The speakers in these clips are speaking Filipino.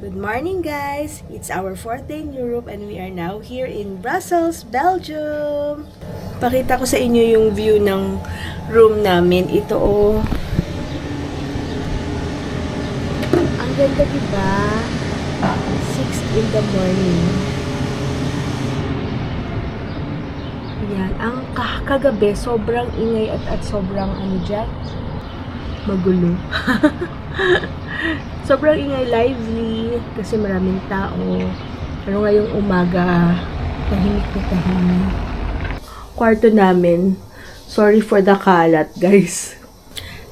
Good morning guys! It's our 4th day in Europe and we are now here in Brussels, Belgium! Pakita ko sa inyo yung view ng room namin. Ito oh. Ang ganda diba? 6 in the morning. Yan. Ang kagabi, sobrang ingay at sobrang ano dyan? Magulo. Sobrang ingay, lively, kasi maraming tao. Pero ngayong umaga, tahimik na tahimik. Kwarto namin, sorry for the kalat, guys.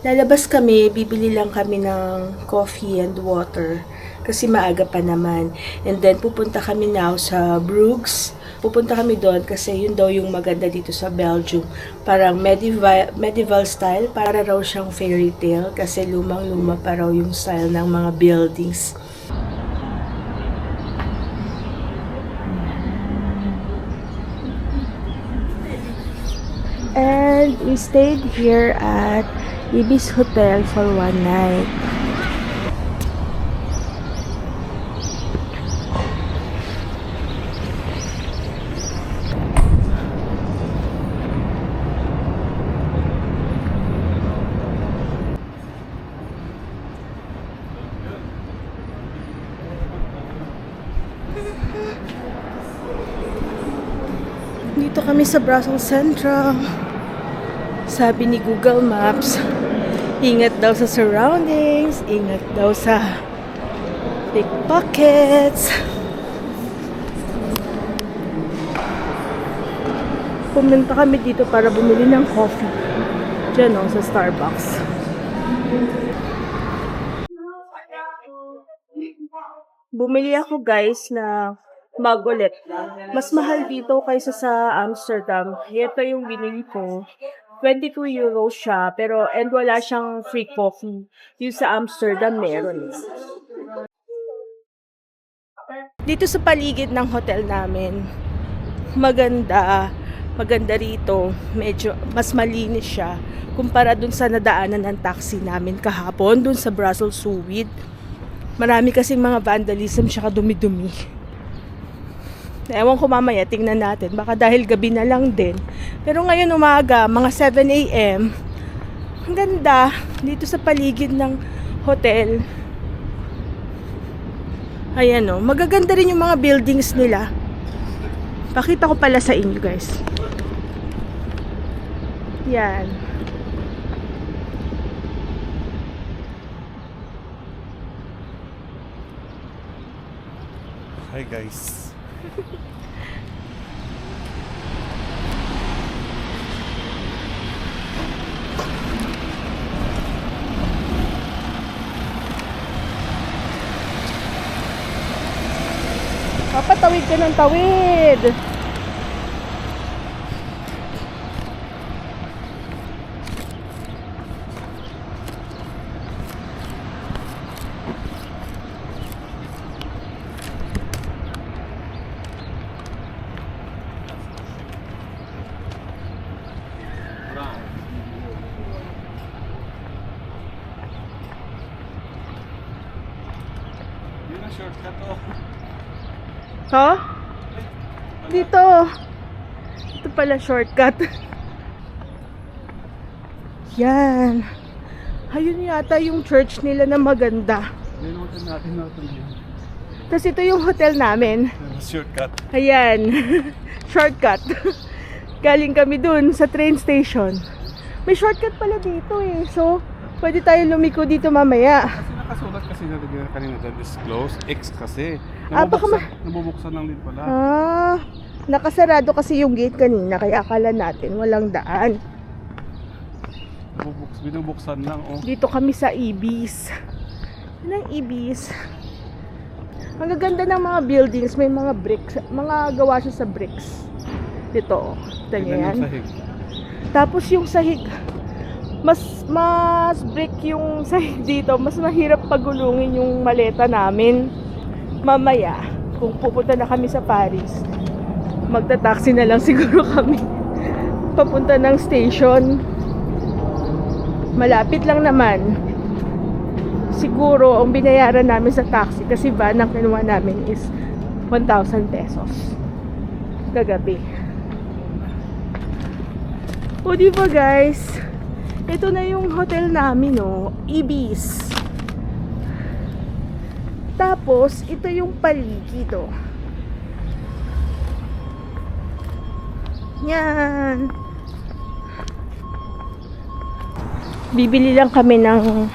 Lalabas kami, bibili lang kami ng coffee and water. Kasi maaga pa naman. And then, pupunta kami now sa Bruges. Pupunta kami doon kasi yun daw yung maganda dito sa Belgium. Parang medieval style, para raw siyang fairy tale kasi lumang-luma pa raw yung style ng mga buildings. And we stayed here at Ibis Hotel for one night. Dito kami sa Brussels Central. Sabi ni Google Maps, ingat daw sa surroundings, ingat daw sa pickpockets. Pumunta kami dito para bumili ng coffee. Diyan o, sa Starbucks. Bumili ako guys na magulit. Mas mahal dito kaysa sa Amsterdam. Ito yung binili ko. 22 euros siya, pero wala siyang free coffee. Yung sa Amsterdam meron. Dito sa paligid ng hotel namin, maganda rito. Medyo mas malinis siya kumpara dun sa nadaanan ng taxi namin kahapon dun sa Brussels Suwid. Marami kasing mga vandalism siya dumi-dumi. Ewan ko mamaya, tingnan natin. Baka dahil gabi na lang din. Pero ngayon umaga, mga 7 a.m., ang ganda dito sa paligid ng hotel. Ayan o, magaganda rin yung mga buildings nila. Pakita ko pala sa inyo guys. Yan. Hi guys. Papatawid ka ng tawid. Yun ang shortcut oh. Ha? Dito. Ito pala shortcut. Yan. Ayun yata yung church nila na maganda. Linutan natin natin yun. Tapos ito yung hotel namin. Shortcut. Ayan. Shortcut. Galing kami dun sa train station. May shortcut pala dito eh. So, pwede tayo lumiko dito mamaya. Kasi nakasulat kasi nalagyan kanina dyan is closed. X kasi. Baka Nabubuksan lang din pala. Nakasarado kasi yung gate kanina. Kaya akala natin walang daan. Binubuksan lang oh. Dito kami sa Ibis. Yan ang Ibis. Ang gaganda ng mga buildings. May mga bricks. Mga gawa siya sa bricks. Dito. Ito yan. Tapos yung sahig. Mas brick yung sahig dito. Mas mahirap pagulungin yung maleta namin. Mamaya, kung pupunta na kami sa Paris, magta-taxi na lang siguro kami. Papunta ng station. Malapit lang naman. siguro ang binayaran namin sa taxi kasi van ang kinuha namin is 1,000 pesos kagabi. O diba guys, ito na yung hotel namin, no? Ibis. Tapos ito yung paligid, oh. Yan. Bibili lang kami ng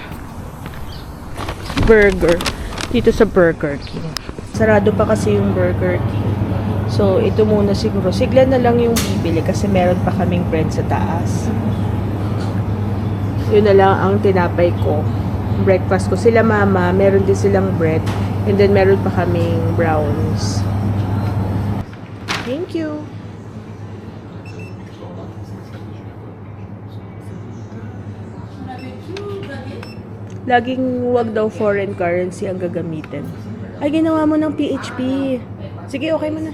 burger dito sa Burger King. Sarado pa kasi yung Burger King. So, ito muna siguro. Sigla na lang yung bibili kasi meron pa kaming bread sa taas. Yun na lang ang tinapay ko. Breakfast ko. Sila mama, meron din silang bread. And then, meron pa kaming brownies. Thank you. Laging wag daw foreign currency ang gagamitin. Ay, ginawa mo ng PHP. Sige, okay mo na.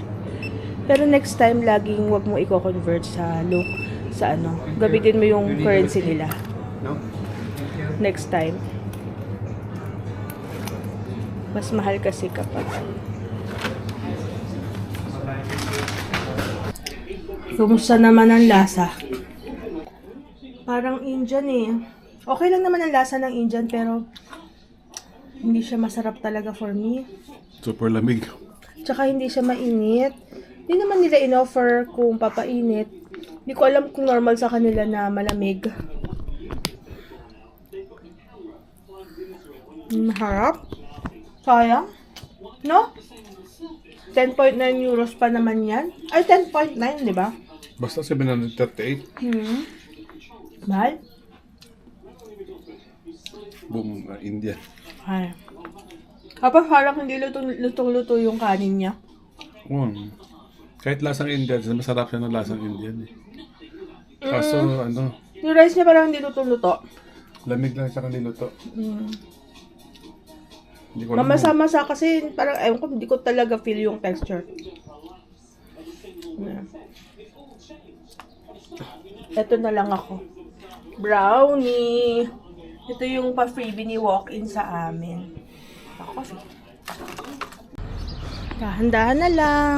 Pero next time, laging wag mo i-convert sa ano. Gamitin mo yung currency nila. No? Next time. Mas mahal kasi kapag kumusta naman ang lasa? Parang Indian eh. Okay lang naman ang lasa ng Indian pero hindi siya masarap talaga for me. Super lamig. Tsaka hindi siya mainit. Hindi naman nila in-offer kung papainit. Hindi ko alam kung normal sa kanila na malamig. Maharap. Sayang. No? 10.9 euros pa naman yan. Ay, 10.9, di ba? Basta 738. Mahal? Boom, India. Ay. Kapag parang hindi lutong-luto yung kanin niya. Kahit lasang Indian, masarap siya ng lasang Indian eh. Kaso, ano, Yung rice niya parang hindi lutong-luto. lamig lang siya niluto. Hindi ko alam. Mamasa-masa kasi parang, ewan ko, hindi ko talaga feel yung texture. Yeah. Ito na lang ako. Brownie. Ito yung pa-freebie ni walk-in sa amin. Coffee. Dahan-dahan na lang.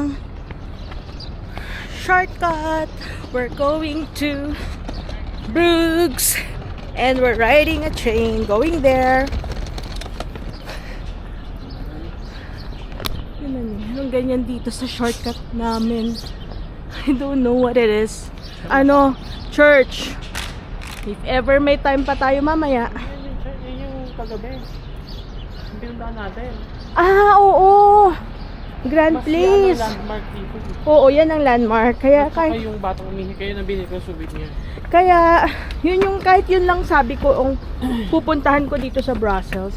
Shortcut. We're going to Bruges. And we're riding a train going there. Anong ganyan dito sa shortcut namin. I don't know what it is. Ano, church. If ever may time pa tayo mamaya. Yun yung kagabi. Yung pinuntahan natin. Ah, oo. Grand Place. Landmark dito. Oo, yan ang landmark. Kaya, Saka yung batang umihi kayo na binili ko souvenir. kaya, yun yung, kahit yun lang sabi ko, ang pupuntahan ko dito sa Brussels.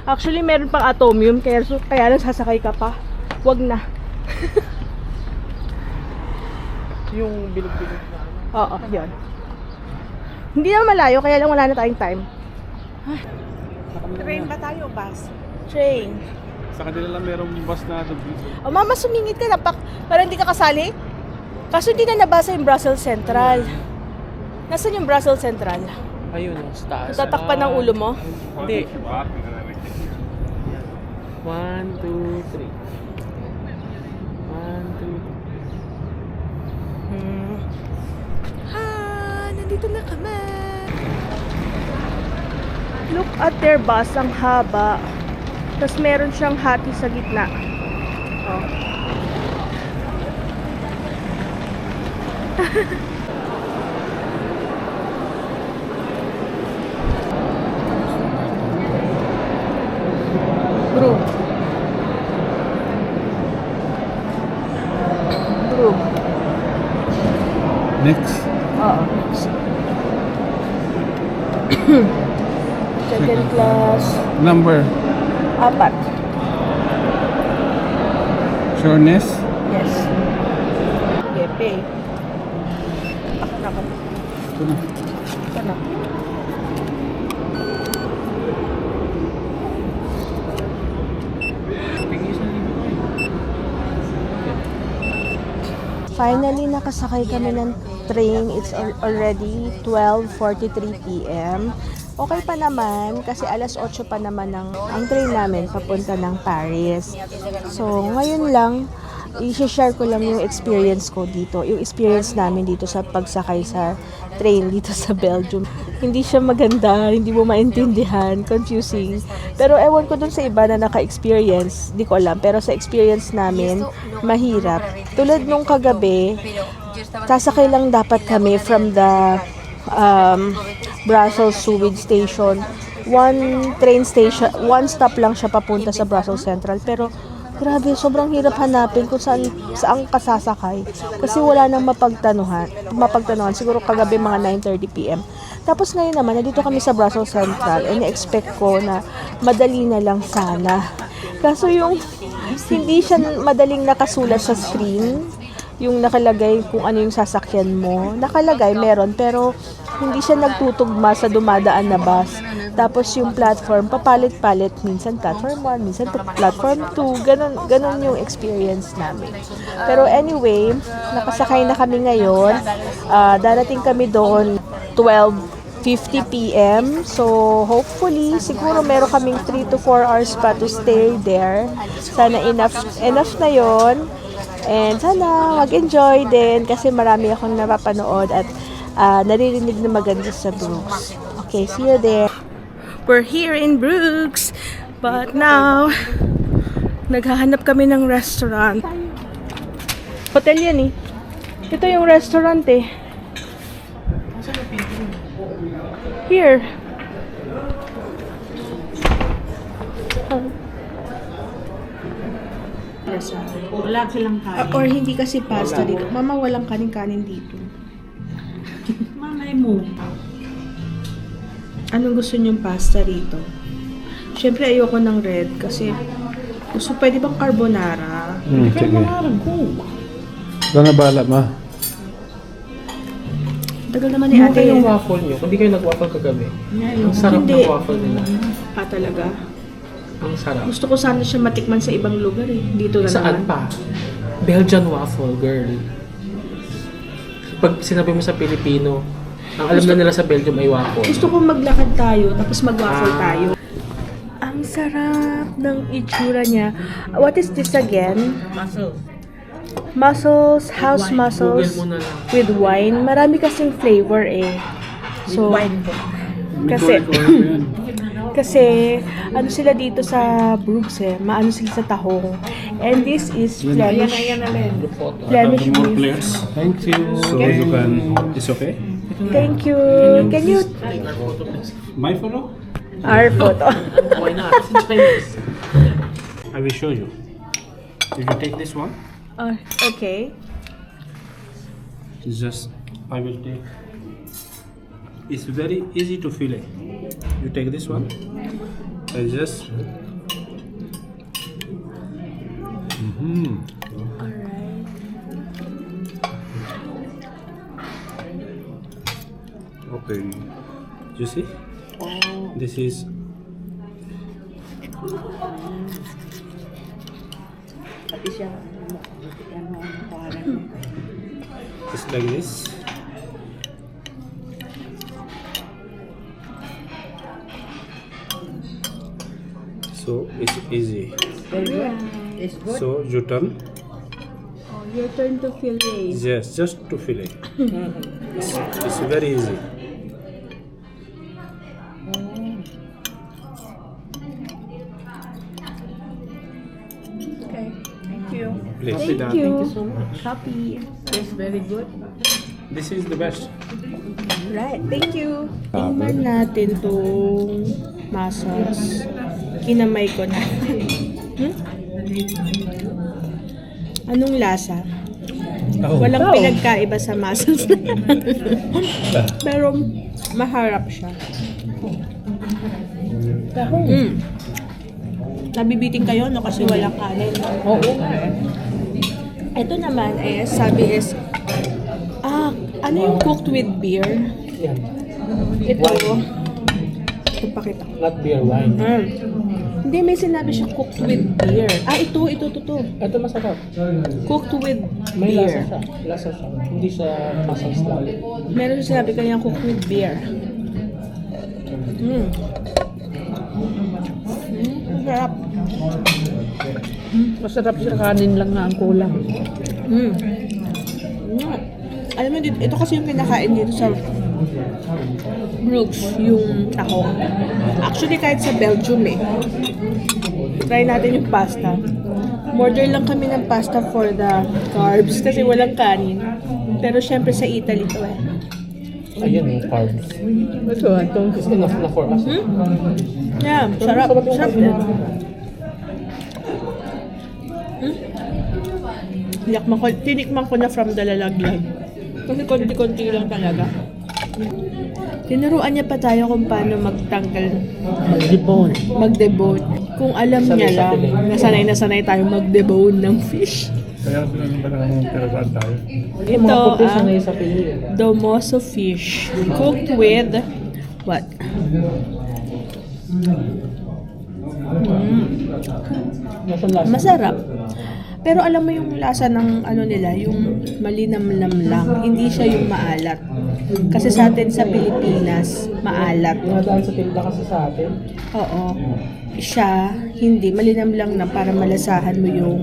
Actually, meron pang Atomium, kaya lang sasakay ka pa. Wag na. Yung bilog-bilog na ano. Oo, yun. Hindi naman malayo, kaya lang wala na tayong time. Train ba tayo, bus? Train. Sa kanila lang merong bus na dito. O mama, sumingit ka na. Para hindi ka kasali? Kaso hindi na nabasa yung Brussels Central. Nasaan yung Brussels Central? Ayun, sa taas. Tatakpan ng ulo mo? Hindi. 1, 2, 3. 1, 2, 3. Nandito na kami. Look at their bus, ang haba. Tapos meron siyang hati sa gitna. Oh. Bro. Bro. Next. Oo. Second class. Number. 4. Sureness. Yes. Okay, pay. Ako na. Ito na. Ito na. Finally, nakasakay kami ng train. It's already 12:43 p.m. Okay pa naman kasi alas 8 pa naman ang train namin papunta ng Paris. So, ngayon lang, i-share ko lang yung experience ko dito. Yung experience namin dito sa pagsakay sa train dito sa Belgium. Hindi siya maganda, hindi mo maintindihan, confusing. Pero ewan ko dun sa iba na naka-experience, di ko alam. Pero sa experience namin, mahirap. Tulad nung kagabi, sasakay lang dapat kami from the Brussels Sewage Station. One train station, one stop lang siya papunta sa Brussels Central. Pero grabe, sobrang hirap hanapin kung saan ka sasakay. Kasi wala nang mapagtanuhan. Siguro kagabi mga 9:30 PM. Tapos ngayon naman, nandito kami sa Brussels Central. And expect ko na madali na lang sana. Kaso yung hindi siya madaling nakasulat sa screen. Yung nakalagay kung ano yung sasakyan mo. Nakalagay, meron. Pero hindi siya nagtutugma sa dumadaan na bus. Tapos yung platform, papalit-palit. Minsan platform 1, minsan platform 2. Ganon yung experience namin. Pero anyway, nakasakay na kami ngayon. Darating kami doon 12:50 PM. So, hopefully, siguro meron kaming 3 to 4 hours pa to stay there. Sana enough na yon. And sana mag-enjoy din kasi marami akong napapanood at naririnig na maganda sa Brooks. Okay, see you there. We're here in Brooks, but now, naghahanap kami ng restaurant. Hotel yan eh. Ito yung restaurant eh. Here. Wala silang kanin. Or hindi kasi pasta dito. Mama, walang kanin-kanin dito. Malay mo. Anong gusto niyong pasta rito? Siyempre, ayoko ng red kasi pwede bang carbonara? Sige. Cook. Ikaw na bahala, ma. Tagal naman ni Ano ate. yung waffle nyo? Hindi kayo nag-waffle kagabi. Ang sarap Hindi. ng waffle nila. Talaga. Ang sarap. Gusto ko sana siya matikman sa ibang lugar eh. Dito na Saan naman. pa? Belgian waffle, girl. Pag sinabi mo sa Pilipino, ang alam na nila sa Belgium ay waffle. Gusto ko maglakad tayo, tapos mag-waffle tayo. Ang sarap ng itsura niya. What is this again? Mussels, house mussels Google mo na lang. with wine. Marami kasing flavor eh. So, kasi ano sila dito sa Brooks eh, maano sila sa tahong. And this is Flemish. Flemish beef. Thank you. So you can... It's okay? Thank you. Can you My photo? our photo? Why not? It's in Chinese. I will show you. You can take this one. Okay. Just, I will take. It's very easy to fillet. You take this one. I just. Alright. Okay. You see? This is. Pati siya. Ano ang pangalan? It's like this. So it's easy. Very good. It's good. So you turn. Oh, your turn to fillet. Yes, just to fillet. It's very easy. Okay. Thank you. Please. Thank you. so much. Copy. It's very good. This is the best. Right, thank you. Tingnan natin tong mussels. Kinamay ko na. Anong lasa? Walang pinagkaiba sa mussels na yan. Pero maharap siya. Nabibiting kayo no kasi walang kanin. Oo nga eh. Ito naman sabi ano yung cooked with beer? Yan. Ito pakita ko. Not beer, wine. Hindi, may sinabi siya cooked with beer. Ito. Ito masarap. Cooked with May beer. lasa siya. Lasa siya. Hindi siya muscles lang. Meron sinabi kanya cooked with beer. Sarap. Masarap siya, kanin lang na ang kulang. Alam mo, ito kasi yung kinakain dito sa Brooks, yung tahong. Actually, kahit sa Belgium try natin yung pasta. Order lang kami ng pasta for the carbs kasi walang kanin. Pero syempre sa Italy to Ayan yung carbs. Ito. It's enough na for us. Yeah, sarap. Sarap din. Tinikman ko na from the lalaglag. Kasi konti-konti lang talaga. Tinuruan niya pa tayo kung paano magtanggal, mag-debone. Kung alam niya lang, nasanay tayo mag-debone ng fish. Kaya sinabi ba naman interesan tayo? Yung mga Ito, puti sanay sa Pili. domoso fish. Cooked with, what? Masarap. Pero alam mo yung lasa ng ano nila, yung malinamnam lang. Hindi siya yung maalat. Kasi sa atin sa Pilipinas, maalat. Nadaan sa tinda kasi sa atin. Oo. Siya, hindi. Malinam lang na para malasahan mo yung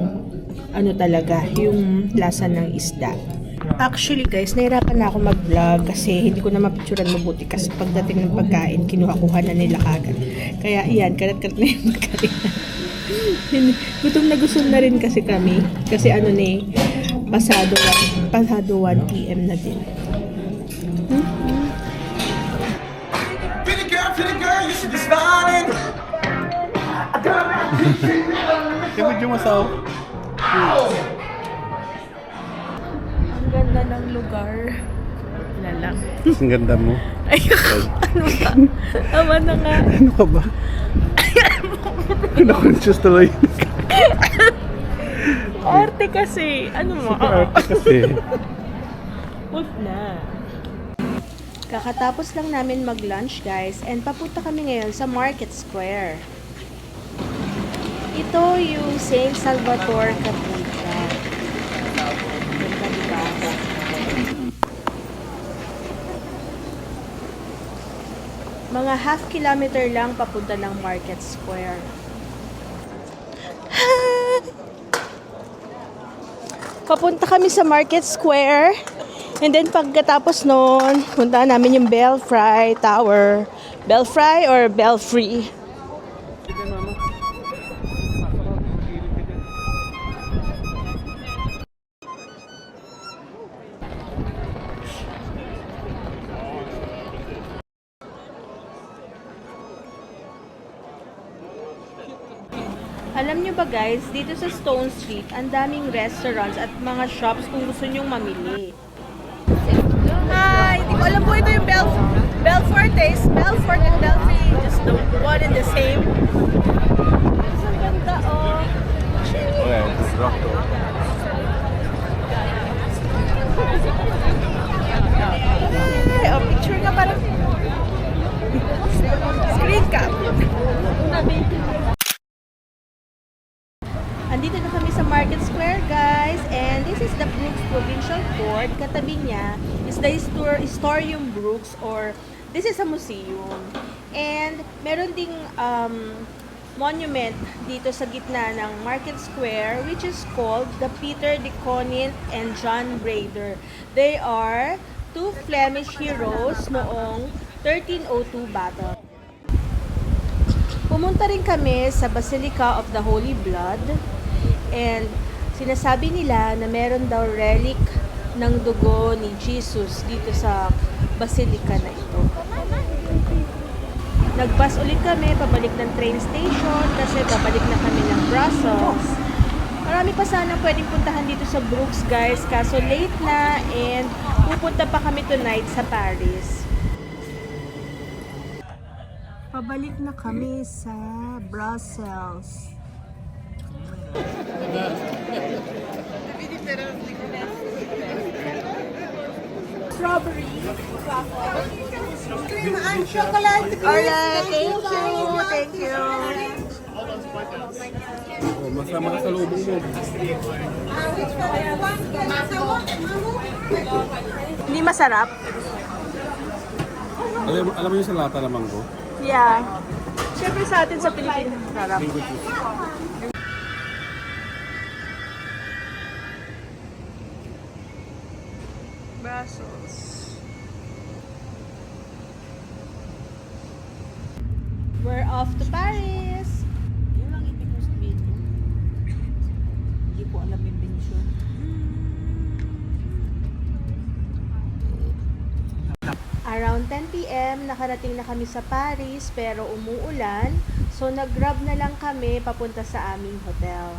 ano talaga, yung lasa ng isda. Actually guys, nahirapan na ako mag-vlog kasi hindi ko na mapicturan mabuti kasi pagdating ng pagkain, kinuha-kuha na nila kagad. Kaya iyan, karat-karat na yung pagkain. Gutom na rin kasi kami. Kasi ano pasado 1 PM na din. Pretty girl, you should be smiling. Medyo masaw. Ang ganda ng lugar. Wala lang. Ang ganda mo. Ay, ano ba? Tama na nga. Ano ka ba? Na-conscious tuloy. Arte kasi. Ano mo? Arte kasi. Wag na. Kakatapos lang namin mag-lunch guys and papunta kami ngayon sa Market Square. Ito yung St. Salvatore Cathedral. Ganda diba? Mga half kilometer lang papunta ng Market Square. Papunta kami sa Market Square. And then pagkatapos noon, punta namin yung Belfry Tower. Belfry or Belfry? Alam nyo ba guys, dito sa Stone Street, ang daming restaurants at mga shops kung gusto nyong mamili. Hi! Hindi ko alam po ito yung Belfort taste. Belfort and Belfry, just the one and the same. Ang ganda, oh. Ay, oh, picture nga parang screen cap. Andito na kami sa Market Square, guys. And this is the Brooks Provincial Court. Katabi niya is the Historium Brooks, or this is a museum. And meron ding monument dito sa gitna ng Market Square, which is called the Peter de Conint and John Brader. They are two Flemish heroes noong 1302 battle. Pumunta rin kami sa Basilica of the Holy Blood. And sinasabi nila na meron daw relic ng dugo ni Jesus dito sa basilica na ito. Nag-bus ulit kami pabalik ng train station kasi babalik na kami ng Brussels. Marami pa sana pwedeng puntahan dito sa Brooks guys, kaso late na and pupunta pa kami tonight sa Paris. Pabalik na kami sa Brussels. Strawberry. Cream and chocolate. Alright, thank you. Oh, masama ka sa lubong mo. Hindi masarap. Alam mo yung sa lata na manggo? Yeah. Siyempre sa atin sa Pilipinas, sarap. Brussels. We're off to Paris. Yun lang ibig ko sabihin mo. Hindi ko alam yung bensyon. Around 10 p.m. nakarating na kami sa Paris pero umuulan. So nag-grab na lang kami papunta sa aming hotel.